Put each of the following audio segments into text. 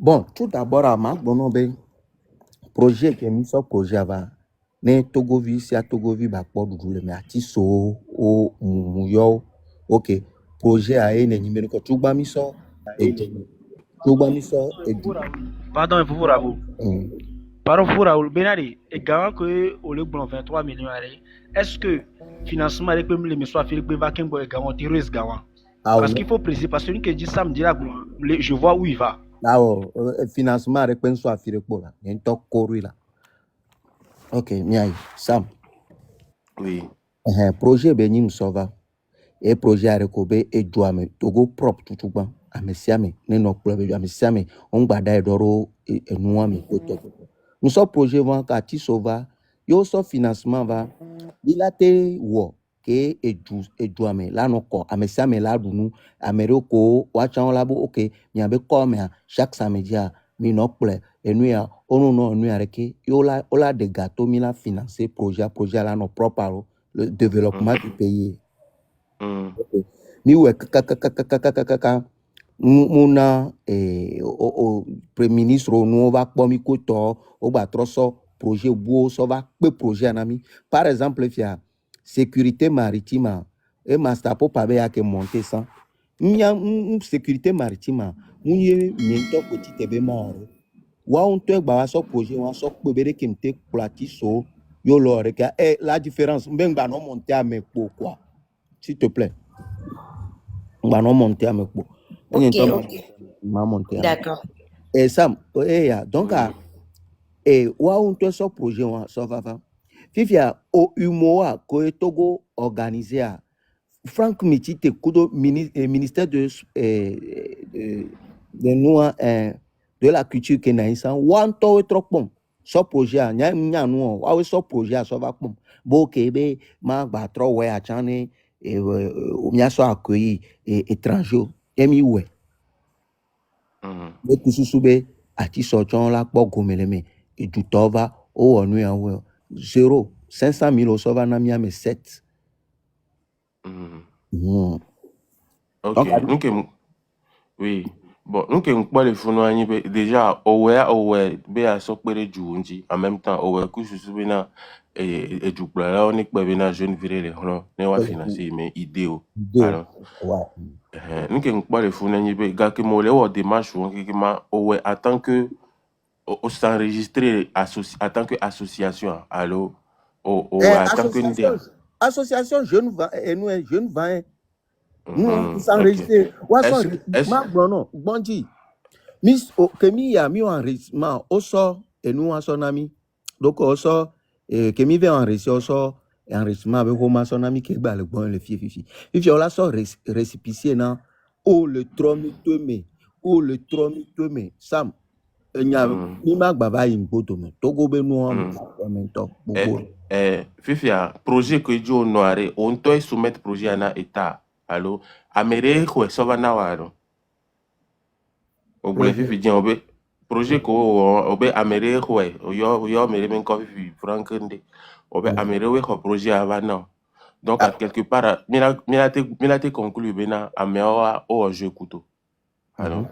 Bon, tout d'abord, à ma bonne projet que nous sommes projet avant. Ne Togovi, si à Togovi, bah, pas du le mais à Tiso, o Muyo, ok. Projet à une numéro que tu vas miso, et tu vas miso, et du. Pardon, il faut vous Raoul. Hum. Pardon, pour Raoul. Benari, et garant que au lieu de 23 millions, est-ce que financement avec le monsieur Philippe Bakembo est garanti risque garant? Ah, Parce non. qu'il faut préciser, parce que celui qui dit ça me dit là, je vois où il va. Là, financement, avec un soit fait pour là. Il y a un toc corru là. Ok, miaï, Sam. Oui. Projet, ben, nous sauva. Et projet à recober et douame togo propre tout tout ban amesiame ne no club amesiame on gbada edoro et nuame nous sommes projet vent ka ti sova yo so financement va il a te wo ke et douame la no ko amesiame la dunu ameriko wa chan la bo okay mi abe come chaque samedi a mi no ple enu ya onu no enu areke yo la ola de gâteau mi la financer projet la no propre le développement du pays. Mi we kaka muna o premier ministre no va kpɔ mi ko tɔ o gba trɔ sɔ projet buo sɔ va kpe projet na mi par exemple fia sécurité maritime e master po pa be ya ke monter ça nya sécurité maritime mu ye mientɔ petit tebe ma ore wa un tɔ gba wa sɔ projet wa sɔ kpe be de kemte kplati so yo lo re ka la différence mbengba no monter a me kpo quoi s'il te plaît. On va non monter à mes pots. Ok, d'accord. Et ça, donc, wa on te so projet, so va. Fifia, au UMOA, que Togo organisé à Franck Miti, te kudo ministère de nous, de la culture que naïsan, wan to trop bon. So projet, nya nous, wa so projet, so va pom. Bo kebe, ma ba trop ouais a chane, et on y a so accueilli étranger, emi ouais. Mais tout soube, a ti so chon la po gomeleme, et du tova, o onu ya we, 0, 500 000 so va na mi ame 7. Ok, oui. Bon, nous qui pas les fonds déjà owe be a sokpere juunji en même temps owe ku susu bina et du là on est pas bina jeune viré les hono ne wa financer mais idéo alors nous qui pas les fonds be ga que mo le wo démarche on qui ma owe en tant que au s'enregistrer en tant que association alors en tant que association jeune va et nous jeune va nous s'enregistrer wa so ma non bonji Miss Kemi ya mi enregistrement oso enu aso nami donc oso Kemi ve enregistrer oso enregistrement avec homa so nami ke gba le gbon le fifi if you la so récipicier na o le tromitome Sam enya mi ma gba ba yin gbodo me Togo be nu am mento gbogbo fifia projet que jo noire on doit soumettre projet na état allo amere ko so va na waro obule fifi dien obe projet ko obe amere ko yo mere men ko fifi frankende obe amere we ko projet ava non donc à quelque part milate conclu bena amewa o jeu couteau alors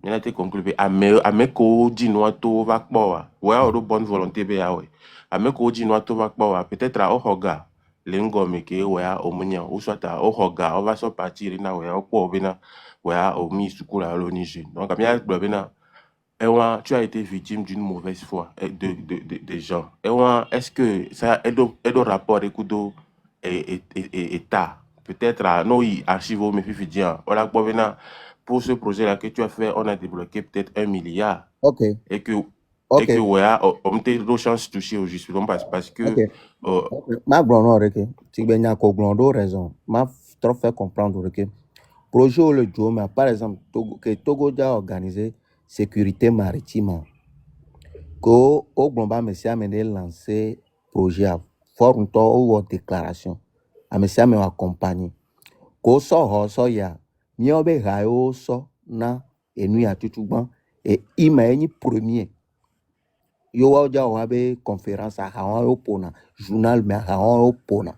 milate conclu be ame ko di no to va kpoa we o bonne volonté be ya we ame ko di no to va kpoa peut-être a o hoga lengo me ke we a omunya ou soit a o hoga on va so partir na we o kpo bena we a o mi sukula lo Niger donc amia bena tu as été victime d'une mauvaise foi des gens. Est-ce que ça est de rapport avec l'État? Peut-être à nos archives, mais pour ce projet-là que tu as fait, on a débloqué peut-être 1 milliard. Ok. Et que ouais, on a de chance de toucher au juste parce que. Ma glondo reke, tu ben ya ko glondo raison. Ma trop fait comprendre que projet le jour, mais par exemple Togo a organisé sécurité maritime. Ko o glomba me si amene lancer projet a forme to o déclaration. Ame si ame accompagner. Ko so ya mi obe ha o so na enu ya tutugban et ima eni premier. Yo wa ja wa be conférence a ha o pona journal me ha o pona.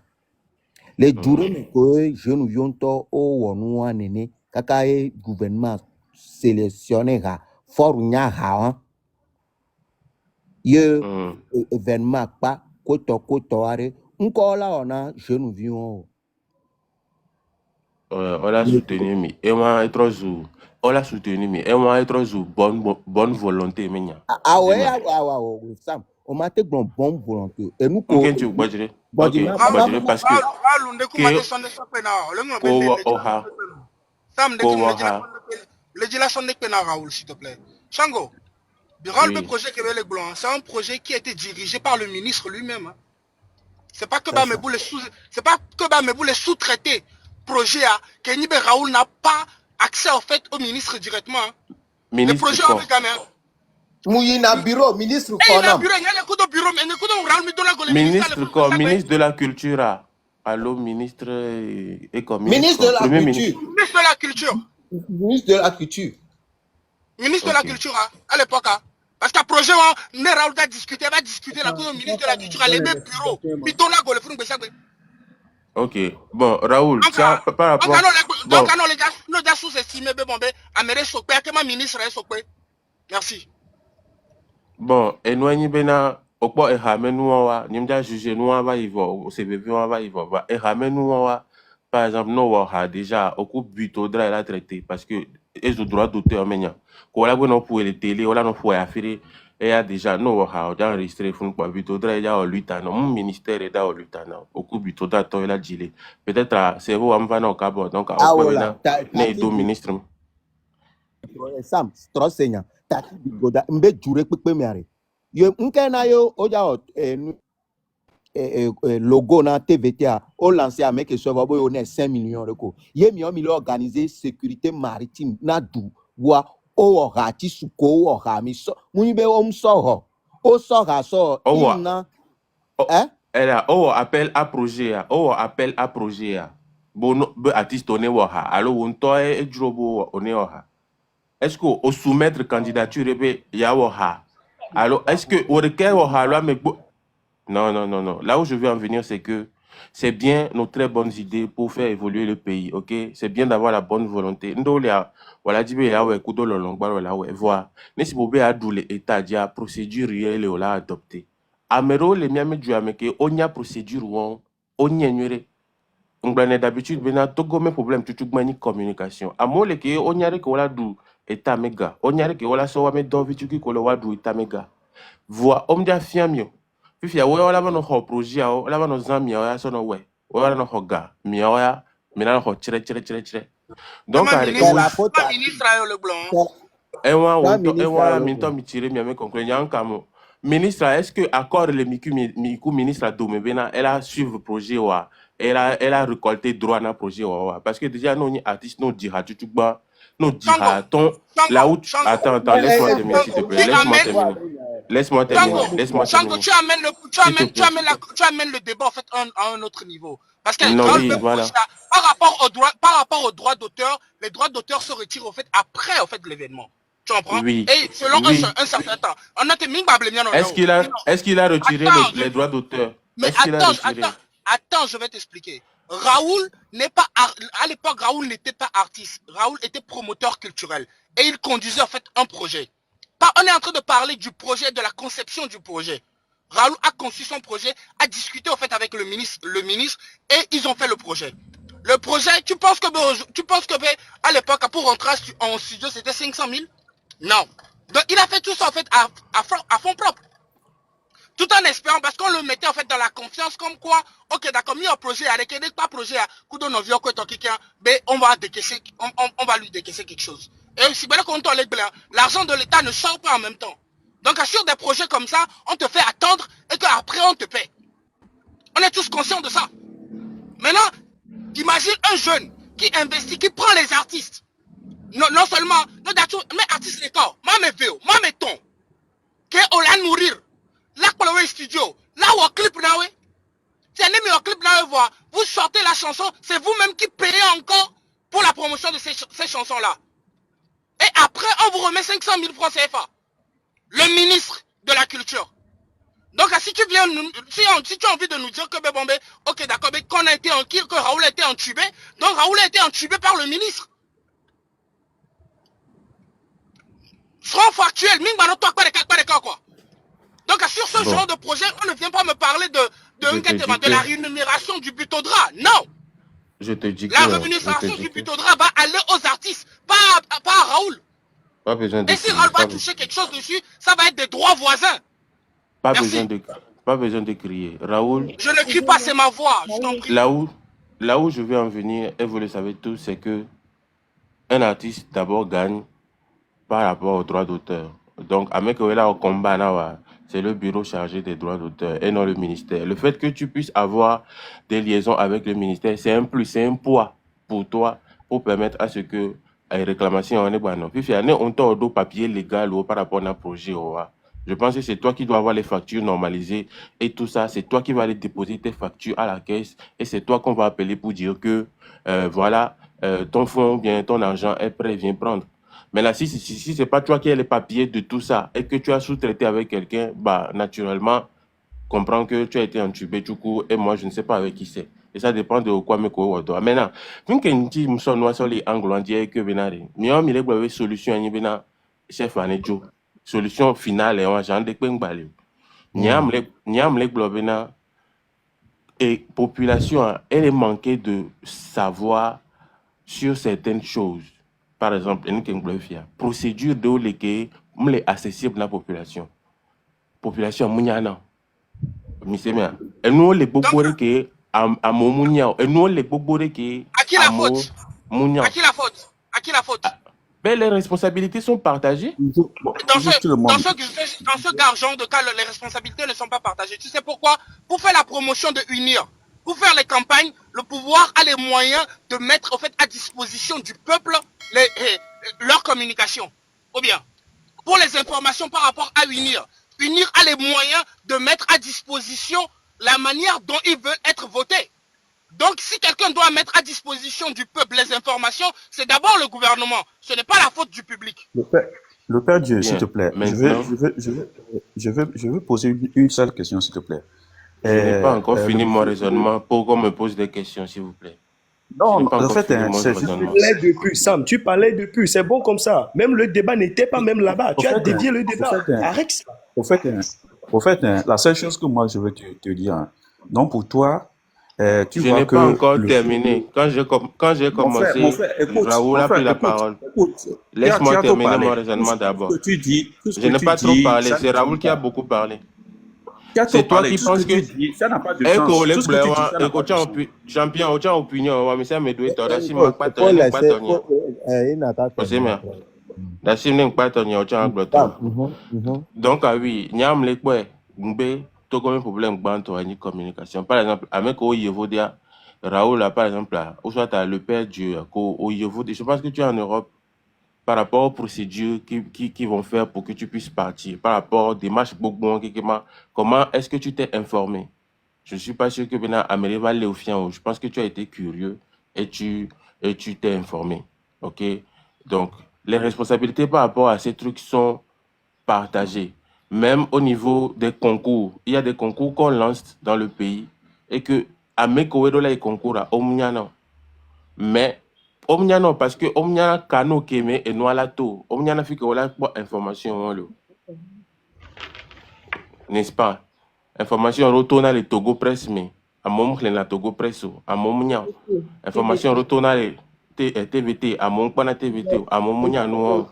Les dure me ko jeune yonto o wonu anene kaka e gouvernement sélectionné ha fort nya ha ye Hmm. événement pas koto are encore là on a jeune vion On l'a soutenu, mais et moi, et trop zou. On l'a soutenu, mais et moi, et trop zou. Bonne volonté, menia. ah ouais Sam on m'a te bon volonté et nous ko M'ken tu badjere. bon Ok, dimanche badjere parce que que ko oha, Sam, ko waha. Raoul, s'il te plaît. Shango, le Oui, projet Québec Blanc, c'est un projet qui a été dirigé par le ministre lui-même. Hein. C'est pas que c'est ça Bamebou les sous-traités. Projet à Kenny Raoul n'a pas accès en fait au ministre directement. Hein. Le ministre projet quoi? avec Gamin. Mouyina bureau ministre Et il a konam bureau, il y a un bureau, mais il y a un Raoul Midona le ministre. Ministre quoi? Ministre de la culture. Ah. Allô, ministre et comme ministre ministre de quoi? la Premier ministre. culture Ministre de la culture. ministre de la culture Ministre de la Ok. culture, hein, à l'époque. Hein. Parce qu'un projet, ne Raoul va discuter la cour du ministre de la culture, les mêmes bureaux. Midona le front de Ok. Bon, Raoul, donc, tiens, par rapport. donc, Bon, les gars sous-estimés, Améré Sokpe, que ministre est Sokpe. Merci. bon, éloigné bena. Okpo e ramène nous wa, ni m'da juger nous va y voir, au CVV on va y voir, va e ramène nous wa. Par exemple, nous wa déjà au coup but au droit la traité parce que les droits d'auteur menya. Ko la bon pour les télé, on la non pour affaire et a déjà nous wa dans enregistré fun pour but au droit ya au lutte non, mon ministère est dans au lutte non. Au coup but au droit to la dilé. Peut-être c'est vous am va non cabo donc au ah quoi voilà bena né do ministre. Sam trop seigneur tati bigoda mbe jure pepe miare yo nke na yo oja logo na TVTA o lancé à mec so va boy on est 5 millions de ko ye mi organiser sécurité maritime na du wa o ora ti suko o ora mi so mu be o so ho o so ga so Oh wa, inna oh, eh elle a oh appel à projet à oh appel à projet à bon artiste on est wa ha alors on to e drobo on est wa ha. Est-ce que au soumettre candidature ebe ya wa ha alors est-ce que au requer wa ha là mais non non non non là où je veux en venir c'est que c'est bien nos très bonnes idées pour faire évoluer le pays, ok, c'est bien d'avoir la bonne volonté ndo ya voilà dit ya ouais kudo lo longba là ouais voir mais si bobe a doule état dia procédure réelle o la adopter amero le miame du ameke onya procédure won onya nyere ngbane d'habitude bena togo me problème tutu gbani communication amole ke onyare ke wala du état mega onyare ke wala so wa me do vituki ko lo wa du état mega voix om dia fiamio fifi ya wala bano ho projet ya wala bano zami ya so no we wala no ho ga mi ya mi na ho chire donc Comment ari c'est ewo la ministre, faute à ministre a le blanc. ewa ça wonto ministre ewa ayo minto mi tire mi ame conclure yan kamo ministre est-ce que accord le miku ministre do me bena elle a suivre projet wa elle a récolté droit na projet wa parce que déjà non ni artiste non dira tu ba non dira Shango, ton là où attends laisse-moi terminer s'il te plaît tu amènes, laisse-moi terminer Shango, s'il te plaît. tu amènes le débat en fait à un autre niveau. Parce que Non, dans le oui, projet, voilà. par rapport aux droits d'auteur, les droits d'auteur se retirent en fait après en fait l'événement. Tu comprends? Oui, Et selon oui. un certain temps. On a été mis à blâmer, non. Est-ce qu'il a retiré Attends, les droits d'auteur? mais Est-ce qu'il a retiré? attends, je vais t'expliquer. Raoul n'est pas, à l'époque, Raoul n'était pas artiste. Raoul était promoteur culturel. Et il conduisait en fait un projet. On est en train de parler du projet, de la conception du projet. Raoul a conçu son projet, a discuté en fait avec le ministre, et ils ont fait le projet. Le projet, tu penses que à l'époque, pour rentrer en studio, c'était 500 000? Non. Donc il a fait tout ça en fait à fond propre. Tout en espérant, parce qu'on le mettait en fait dans la confiance, comme quoi, ok, d'accord, mis un projet, avec pas projet, on va décaisser, on va lui décaisser quelque chose. Et si bien qu'on l'argent de l'État ne sort pas en même temps. Donc, sur des projets comme ça, on te fait attendre et qu'après on te paie. On est tous conscients de ça. Maintenant, imagine un jeune qui investit, qui prend les artistes. Non seulement, mais artistes les corps, moi mes véos, moi mes tons, qui est au land mourir. Là, pour le studio, là où on clip là, oui. C'est même au clip là, vous sortez la chanson, c'est vous-même qui payez encore pour la promotion de ces chansons-là. Et après, on vous remet 500 000 francs CFA. Le ministre de la Culture. Donc, si tu viens, si tu as envie de nous dire que, ok, d'accord, mais que Raoul a été entubé, donc Raoul a été entubé par le ministre. seront factuels. Quoi. Donc, sur ce Bon. genre de projet, on ne vient pas me parler de Je te dis de la que- rémunération du butodrap. Non. Je te dis La que... rémunération du butodrap va aller aux artistes, pas à Raoul. Pas besoin de Et si crier. Raoul va toucher quelque chose dessus, ça va être des droits voisins. Pas Merci. besoin de crier. Raoul, Je ne crie pas, c'est ma voix. Je t'en prie. là où je veux en venir, et vous le savez tous, c'est que un artiste d'abord gagne par rapport aux droits d'auteur. Donc, avec là au combat, c'est le bureau chargé des droits d'auteur et non le ministère. Le fait que tu puisses avoir des liaisons avec le ministère, c'est un plus, c'est un poids pour toi, pour permettre à ce que les réclamations en est bon. Puis, on t'a un papier légal ou par rapport à un projet. Je pense que c'est toi qui dois avoir les factures normalisées et tout ça, c'est toi qui vas aller déposer tes factures à la caisse et c'est toi qu'on va appeler pour dire que voilà, ton fonds, bien ton argent est prêt, viens prendre. Mais là, si c'est pas toi qui as les papiers de tout ça et que tu as sous-traité avec quelqu'un, bah, naturellement, comprends que tu as été entubé du coup et moi, je ne sais pas avec qui c'est. Et ça dépend de quoi me quoi. Maintenant, quand on dit que nous sommes les angles, on dit que Benari, mais on a une solution, chef Anejo. Solution finale, on a genre de pengbali. Niam les globena et population, elle est manquée de savoir sur certaines choses. Par exemple, procédure de l'équipe accessible à la population. Population munyana. Misemia. Et nous les bobore qui à momunya. Et nous les bobore qui à qui la faute? Munya. À qui la faute? À qui la faute? Ben, les responsabilités sont partagées. Dans ce garçon de cas, les responsabilités ne sont pas partagées. Tu sais pourquoi? Pour faire la promotion de UNIR, pour faire les campagnes, le pouvoir a les moyens de mettre en fait à disposition du peuple leur communication. Ou bien, pour les informations par rapport à UNIR, UNIR a les moyens de mettre à disposition la manière dont ils veulent être votés. Donc, si quelqu'un doit mettre à disposition du peuple les informations, c'est d'abord le gouvernement. Ce n'est pas la faute du public. Le père Dieu, Bien. s'il te plaît, Maintenant, je veux poser une seule question, s'il te plaît. je n'ai pas encore fini mon raisonnement pour qu'on me pose des questions, s'il vous plaît. Non, pas en encore fait, fini mon c'est raisonnement. Tu parlais depuis, Sam, tu parlais depuis, c'est bon comme ça. Même le débat n'était pas même là-bas. Tu as dévié le débat. Arrête ça. Au fait, la seule chose que moi je veux te dire, non pour toi, tu Je vois n'ai que pas encore le- terminé. Quand j'ai commencé, mon frère, écoute, Raoul a pris la écoute, parole. écoute. Laisse-moi Tu as trop terminer parlé. mon raisonnement d'abord. Tout ce que tu dis, tout ce Je que n'ai tu pas trop dis, parlé, ça c'est ne Raoul tient qui a pas. beaucoup parlé. Tu as trop C'est toi parlé. qui Tout ce penses que tu que... dis, ça n'a pas de Eh, sens. collègue Tout ce que tu dis, Blaiwa, ça n'a pas de sens. champion, aucun opinion, mais ça me doit être si Paul, pas Paul, pas c'est tonnier. il n'a pas C'est bien. La sim n'est pas tonnier, aucun angleton. Donc, ah oui, nyam les quoi, ngbe, tout comme un problème banto ni communication. Par exemple, avec au Yevodia, Raoul là, par exemple, là, ou soit le père Dieu, au Yevodia, je pense que tu es en Europe par rapport aux procédures qui vont faire pour que tu puisses partir, par rapport aux démarches beaucoup, comment est-ce que tu t'es informé? Je ne suis pas sûr que Bena Amélie va aller au fian. Je pense que tu as été curieux et tu t'es informé. OK? Donc, les responsabilités par rapport à ces trucs sont partagées. Même au niveau des concours. Il y a des concours qu'on lance dans le pays et que à Mekowedo, là, les concours à Omniana. Mais Omniana, parce que Omniana Kano Keme et Noalato. Omniana fait que voilà pour information. N'est-ce pas? Information retourne à les Togo Press, mais à mon la Togo Press, à mon mounian. Information retourne à les TVT, à mon pana TVT, à mon mounian, nous.